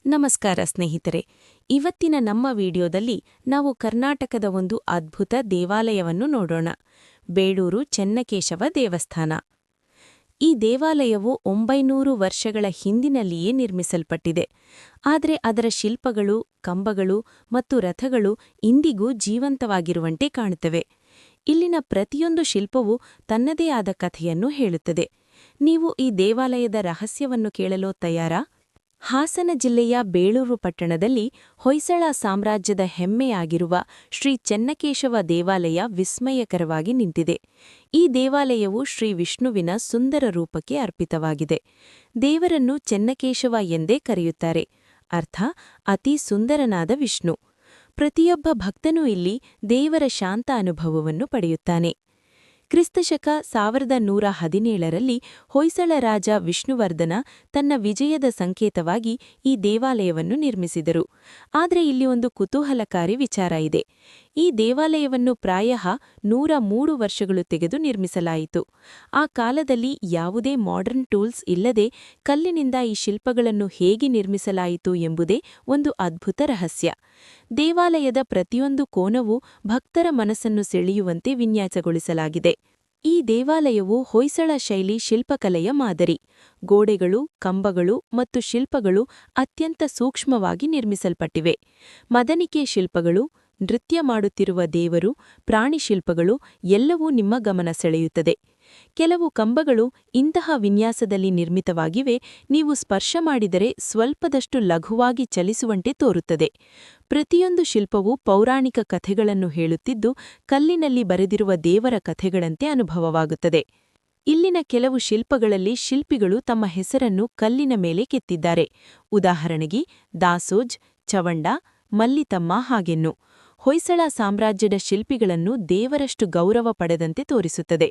ನಮಸ್ಕಾರ ಸ್ನೇಹಿತರೆ. ಇವತ್ತಿನ ನಮ್ಮ ವಿಡಿಯೋದಲ್ಲಿ ನಾವು ಕರ್ನಾಟಕದ ಒಂದು ಅದ್ಭುತ ದೇವಾಲಯವನ್ನು ನೋಡೋಣ. ಬೇಳೂರು ಚೆನ್ನಕೇಶವ ದೇವಸ್ಥಾನ. ಈ ದೇವಾಲಯವು 900 ವರ್ಷಗಳ ಹಿಂದಿನಲ್ಲಿಯೇ ನಿರ್ಮಿಸಲ್ಪಟ್ಟಿದೆ. ಆದರೆ ಅದರ ಶಿಲ್ಪಗಳು, ಕಂಬಗಳು ಮತ್ತು ರಥಗಳು ಇಂದಿಗೂ ಜೀವಂತವಾಗಿರುವಂತೆ ಕಾಣುತ್ತವೆ. ಇಲ್ಲಿನ ಪ್ರತಿಯೊಂದು ಶಿಲ್ಪವೂ ತನ್ನದೇ ಆದ ಕಥೆಯನ್ನು ಹೇಳುತ್ತದೆ. ನೀವು ಈ ದೇವಾಲಯದ ರಹಸ್ಯವನ್ನು ಕೇಳಲು ತಯಾರಾ? ಹಾಸನ ಜಿಲ್ಲೆಯ ಬೇಳೂರು ಪಟ್ಟಣದಲ್ಲಿ ಹೊಯ್ಸಳ ಸಾಮ್ರಾಜ್ಯದ ಹೆಮ್ಮೆಯಾಗಿರುವ ಶ್ರೀ ಚೆನ್ನಕೇಶವ ದೇವಾಲಯ ವಿಸ್ಮಯಕರವಾಗಿ ನಿಂತಿದೆ. ಈ ದೇವಾಲಯವು ಶ್ರೀ ವಿಷ್ಣುವಿನ ಸುಂದರ ರೂಪಕ್ಕೆ ಅರ್ಪಿತವಾಗಿದೆ. ದೇವರನ್ನು ಚೆನ್ನಕೇಶವ ಎಂದೇ ಕರೆಯುತ್ತಾರೆ. ಅರ್ಥ ಅತಿ ಸುಂದರನಾದ ವಿಷ್ಣು. ಪ್ರತಿಯೊಬ್ಬ ಭಕ್ತನೂ ಇಲ್ಲಿ ದೇವರ ಶಾಂತ ಅನುಭವವನ್ನು ಪಡೆಯುತ್ತಾನೆ. ಕ್ರಿಸ್ತಶಕ 1117ರಲ್ಲಿ ಹೊಯ್ಸಳ ರಾಜ ವಿಷ್ಣುವರ್ಧನ ತನ್ನ ವಿಜಯದ ಸಂಕೇತವಾಗಿ ಈ ದೇವಾಲಯವನ್ನು ನಿರ್ಮಿಸಿದರು. ಆದರೆ ಇಲ್ಲಿ ಒಂದು ಕುತೂಹಲಕಾರಿ ವಿಚಾರ ಇದೆ. ಈ ದೇವಾಲಯವನ್ನು ಪ್ರಾಯಃ 103 ವರ್ಷಗಳು ತೆಗೆದು ನಿರ್ಮಿಸಲಾಯಿತು. ಆ ಕಾಲದಲ್ಲಿ ಯಾವುದೇ ಮಾಡರ್ನ್ ಟೂಲ್ಸ್ ಇಲ್ಲದೆ ಕಲ್ಲಿನಿಂದ ಈ ಶಿಲ್ಪಗಳನ್ನು ಹೇಗೆ ನಿರ್ಮಿಸಲಾಯಿತು ಎಂಬುದೇ ಒಂದು ಅದ್ಭುತ ರಹಸ್ಯ. ದೇವಾಲಯದ ಪ್ರತಿಯೊಂದು ಕೋನವೂ ಭಕ್ತರ ಮನಸ್ಸನ್ನು ಸೆಳೆಯುವಂತೆ ವಿನ್ಯಾಸಗೊಳಿಸಲಾಗಿದೆ. ಈ ದೇವಾಲಯವು ಹೊಯ್ಸಳ ಶೈಲಿ ಶಿಲ್ಪಕಲೆಯ ಮಾದರಿ. ಗೋಡೆಗಳು, ಕಂಬಗಳು ಮತ್ತು ಶಿಲ್ಪಗಳು ಅತ್ಯಂತ ಸೂಕ್ಷ್ಮವಾಗಿ ನಿರ್ಮಿಸಲ್ಪಟ್ಟಿವೆ. ಮದನಿಕೆ ಶಿಲ್ಪಗಳು, ನೃತ್ಯ ಮಾಡುತ್ತಿರುವ ದೇವರು, ಪ್ರಾಣಿ ಶಿಲ್ಪಗಳು ಎಲ್ಲವೂ ನಿಮ್ಮ ಗಮನ ಸೆಳೆಯುತ್ತದೆ. ಕೆಲವು ಕಂಬಗಳು ಇಂತಹ ವಿನ್ಯಾಸದಲ್ಲಿ ನಿರ್ಮಿತವಾಗಿವೆ, ನೀವು ಸ್ಪರ್ಶ ಮಾಡಿದರೆ ಸ್ವಲ್ಪದಷ್ಟು ಲಘುವಾಗಿ ಚಲಿಸುವಂತೆ ತೋರುತ್ತದೆ. ಪ್ರತಿಯೊಂದು ಶಿಲ್ಪವೂ ಪೌರಾಣಿಕ ಕಥೆಗಳನ್ನು ಹೇಳುತ್ತಿದ್ದು, ಕಲ್ಲಿನಲ್ಲಿ ಬರೆದಿರುವ ದೇವರ ಕಥೆಗಳಂತೆ ಅನುಭವವಾಗುತ್ತದೆ. ಇಲ್ಲಿನ ಕೆಲವು ಶಿಲ್ಪಗಳಲ್ಲಿ ಶಿಲ್ಪಿಗಳು ತಮ್ಮ ಹೆಸರನ್ನು ಕಲ್ಲಿನ ಮೇಲೆ ಕೆತ್ತಿದ್ದಾರೆ. ಉದಾಹರಣೆಗೆ ದಾಸೋಜ್, ಚವಂಡ, ಮಲ್ಲಿತಮ್ಮ ಹಾಗೆನ್ನು. ಹೊಯ್ಸಳ ಸಾಮ್ರಾಜ್ಯದ ಶಿಲ್ಪಿಗಳನ್ನು ದೇವರಷ್ಟು ಗೌರವ ಪಡೆದಂತೆ ತೋರಿಸುತ್ತದೆ.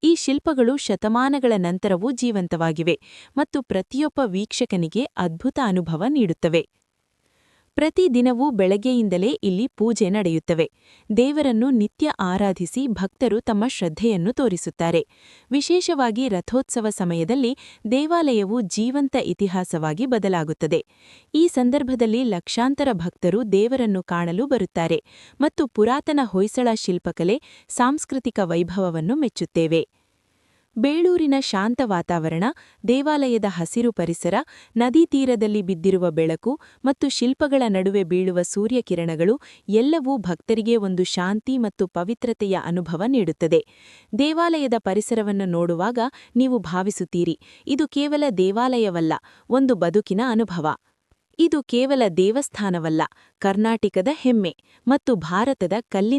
ಈ ಶಿಲ್ಪಗಳು ಶತಮಾನಗಳ ನಂತರವೂ ಜೀವಂತವಾಗಿವೆ ಮತ್ತು ಪ್ರತಿಯೊಬ್ಬ ವೀಕ್ಷಕನಿಗೆ ಅದ್ಭುತ ಅನುಭವ ನೀಡುತ್ತವೆ. ಪ್ರತಿದಿನವೂ ಬೆಳಗ್ಗೆಯಿಂದಲೇ ಇಲ್ಲಿ ಪೂಜೆ ನಡೆಯುತ್ತವೆ. ದೇವರನ್ನು ನಿತ್ಯ ಆರಾಧಿಸಿ ಭಕ್ತರು ತಮ್ಮ ಶ್ರದ್ಧೆಯನ್ನು ತೋರಿಸುತ್ತಾರೆ. ವಿಶೇಷವಾಗಿ ರಥೋತ್ಸವ ಸಮಯದಲ್ಲಿ ದೇವಾಲಯವು ಜೀವಂತ ಇತಿಹಾಸವಾಗಿ ಬದಲಾಗುತ್ತದೆ. ಈ ಸಂದರ್ಭದಲ್ಲಿ ಲಕ್ಷಾಂತರ ಭಕ್ತರು ದೇವರನ್ನು ಕಾಣಲು ಬರುತ್ತಾರೆ ಮತ್ತು ಪುರಾತನ ಹೊಯ್ಸಳ ಶಿಲ್ಪಕಲೆ, ಸಾಂಸ್ಕೃತಿಕ ವೈಭವವನ್ನು ಮೆಚ್ಚುತ್ತೇವೆ. ಬೇಳೂರಿನ ಶಾಂತ ವಾತಾವರಣ, ದೇವಾಲಯದ ಹಸಿರು ಪರಿಸರ, ನದಿ ತೀರದಲ್ಲಿ ಬಿದ್ದಿರುವ ಬೆಳಕು ಮತ್ತು ಶಿಲ್ಪಗಳ ನಡುವೆ ಬೀಳುವ ಸೂರ್ಯಕಿರಣಗಳು ಎಲ್ಲವೂ ಭಕ್ತರಿಗೆ ಒಂದು ಶಾಂತಿ ಮತ್ತು ಪವಿತ್ರತೆಯ ಅನುಭವ ನೀಡುತ್ತದೆ. ದೇವಾಲಯದ ಪರಿಸರವನ್ನು ನೋಡುವಾಗ ನೀವು ಭಾವಿಸುತ್ತೀರಿ, ಇದು ಕೇವಲ ದೇವಾಲಯವಲ್ಲ, ಒಂದು ಬದುಕಿನ ಅನುಭವ. ಇದು ಕೇವಲ ದೇವಸ್ಥಾನವಲ್ಲ, ಕರ್ನಾಟಕದ ಹೆಮ್ಮೆ ಮತ್ತು ಭಾರತದ ಕಲ್ಲಿನ